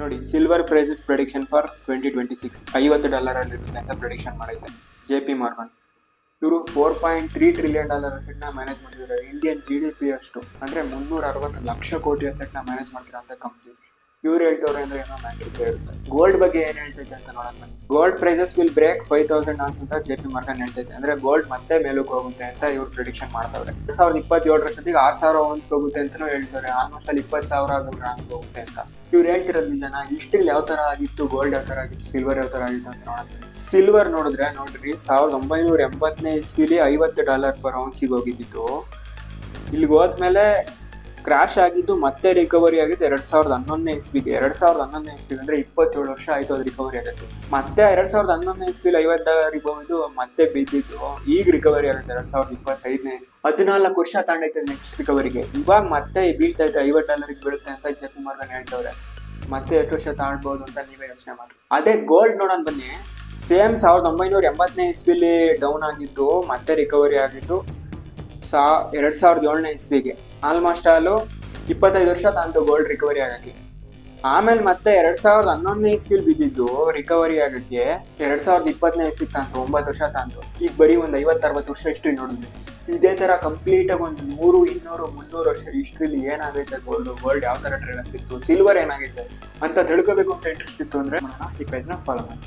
ನೋಡಿ, silver prices prediction for 2026 $50 ಇರುತ್ತೆ ಅಂತ ಪ್ರೆಡಿಕ್ಷನ್ ಮಾಡೈತೆ JP Morgan. ಇವರು $4.3 trillion ಅಸೆಟ್ನ ಮ್ಯಾನೇಜ್ ಮಾಡ್ತಿದ್ದಾರೆ. ಇಂಡಿಯನ್ GDP ಅಷ್ಟು ಅಂದ್ರೆ 360 ಲಕ್ಷ ಕೋಟಿ ಅಸೆಟ್ನ ಮ್ಯಾನೇಜ್ ಮಾಡ್ತಿರೋ ಅಂತ ಕಂಪ್ನಿ. ಇವ್ರು ಹೇಳ್ತವ್ರೆ ಅಂದ್ರೆ ಏನೋ ಮ್ಯಾಟ್ರಿಕ್ ಇರುತ್ತೆ. ಗೋಲ್ಡ್ ಬಗ್ಗೆ ಏನ್ ಹೇಳ್ತೈತೆ ಅಂತ ನೋಡೋಣ. Gold prices will break 5,000 ounce ಅಂತ JP Morgan ಹೇಳ್ತೈತೆ. ಅಂದ್ರೆ ಗೋಲ್ಡ್ ಮತ್ತೆ ಮೇಲಕ್ಕೆ ಹೋಗುತ್ತೆ ಅಂತ ಇವ್ರು ಪ್ರಿಡಿಕ್ಷನ್ ಮಾಡ್ತಾವ್ರೆ. 2027 ಅಷ್ಟೊತ್ತಿಗೆ 6,000 ounce ಹೋಗುತ್ತೆ ಅಂತಾನು ಹೇಳ್ತಾರೆ. ಆಲ್ಮೋಸ್ಟ್ ಅಲ್ಲಿ 20,000 ಗ್ರಾಮ್ ಹೋಗುತ್ತೆ ಅಂತ ಇವ್ರು ಹೇಳ್ತಿರೋದು ನಿಜನಾ? ಇಷ್ಟಿಲ್ ಯಾವ ತರ ಆಗಿತ್ತು, ಗೋಲ್ಡ್ ಯಾವ ತರ ಆಗಿತ್ತು, ಸಿಲ್ವರ್ ಯಾವ ತರ ಆಗಿತ್ತು ಅಂತ ನೋಡೋಣ. ಸಿಲ್ವರ್ ನೋಡ್ರಿ 1980ನೇ ಇಸ್ವಿಲಿ $50 per ounce ಹೋಗಿದ್ದು. ಇಲ್ಲಿಗೆ ಹೋದ್ಮೇಲೆ ಕ್ರಾಶ್ ಆಗಿದ್ದು ಮತ್ತೆ ರಿಕವರಿ ಆಗಿದ್ದು 2011ನೇ ಇಸ್ವಿಗೆ. 2011ನೇ ಇಸ್ವಿಗೆ ಅಂದ್ರೆ 27 ವರ್ಷ ಆಯ್ತು ಅದು ರಿಕವರಿ ಆಗುತ್ತೆ. ಮತ್ತೆ 2011ನೇ ಇಸ್ವಿಲಿ $50 ಹೋಗಿದ್ದು ಮತ್ತೆ ಬಿದ್ದಿದ್ದು. ಈಗ ರಿಕವರಿ ಆಗುತ್ತೆ 2025ನೇ ಇಸ್ವಿ. 14 ವರ್ಷ ತಾಂಡೈತೆ ನೆಕ್ಸ್ಟ್ ರಿಕವರಿಗೆ. ಇವಾಗ ಮತ್ತೆ ಬೀಳ್ತೈತೆ, $50 ಬೀಳುತ್ತೆ ಅಂತ JP Morgan ಹೇಳ್ತವ್ರೆ. ಮತ್ತೆ ಎಷ್ಟು ವರ್ಷ ತಾಳ್ಬೋದು ಅಂತ ನೀವೇ ಯೋಚನೆ ಮಾಡಿ. ಅದೇ ಗೋಲ್ಡ್ ನೋಡೋಣ ಬನ್ನಿ. ಸೇಮ್ 1980ನೇ ಇಸ್ವಿಲಿ ಡೌನ್ ಆಗಿದ್ದು ಮತ್ತೆ ರಿಕವರಿ ಆಗಿದ್ದು 2007ನೇ ಇಸ್ವಿಗೆ. ಆಲ್ಮೋಸ್ಟ್ ಆಲು 25 ವರ್ಷ ತಾಂತು ಗೋಲ್ಡ್ ರಿಕವರಿ ಆಗಕ್ಕೆ. ಆಮೇಲೆ ಮತ್ತೆ 2011ನೇ ಇಸ್ವಿಲಿ ಬಿದ್ದಿದ್ದು ರಿಕವರಿ ಆಗಕ್ಕೆ 2020ನೇ ಇಸ್ವಿಗೆ ತಾಂತು 9 ವರ್ಷ ತಾಂತು. ಈಗ ಬರೀ ಒಂದು 50-60 ವರ್ಷ ಹಿಸ್ಟ್ರಿ ನೋಡಿದ್ವಿ. ಇದೇ ತರ ಕಂಪ್ಲೀಟ್ ಆಗಿ ಒಂದು 100, 200, 300 ವರ್ಷ ಹಿಸ್ಟ್ರಿಲಿ ಏನಾಗೈತೆ, ಗೋಲ್ಡ್ ಯಾವ ತರ ಟ್ರೇಡ್ ಆಗ್ತಿತ್ತು, ಸಿಲ್ವರ್ ಏನಾಗೈತೆ ಅಂತ ತಿಳ್ಕೋಬೇಕು ಅಂತ ಇಂಟ್ರೆಸ್ಟ್ ಇತ್ತು ಅಂದ್ರೆ ಈ ಪೇಜ್ನ ಫಾಲೋ ಮಾಡಿ.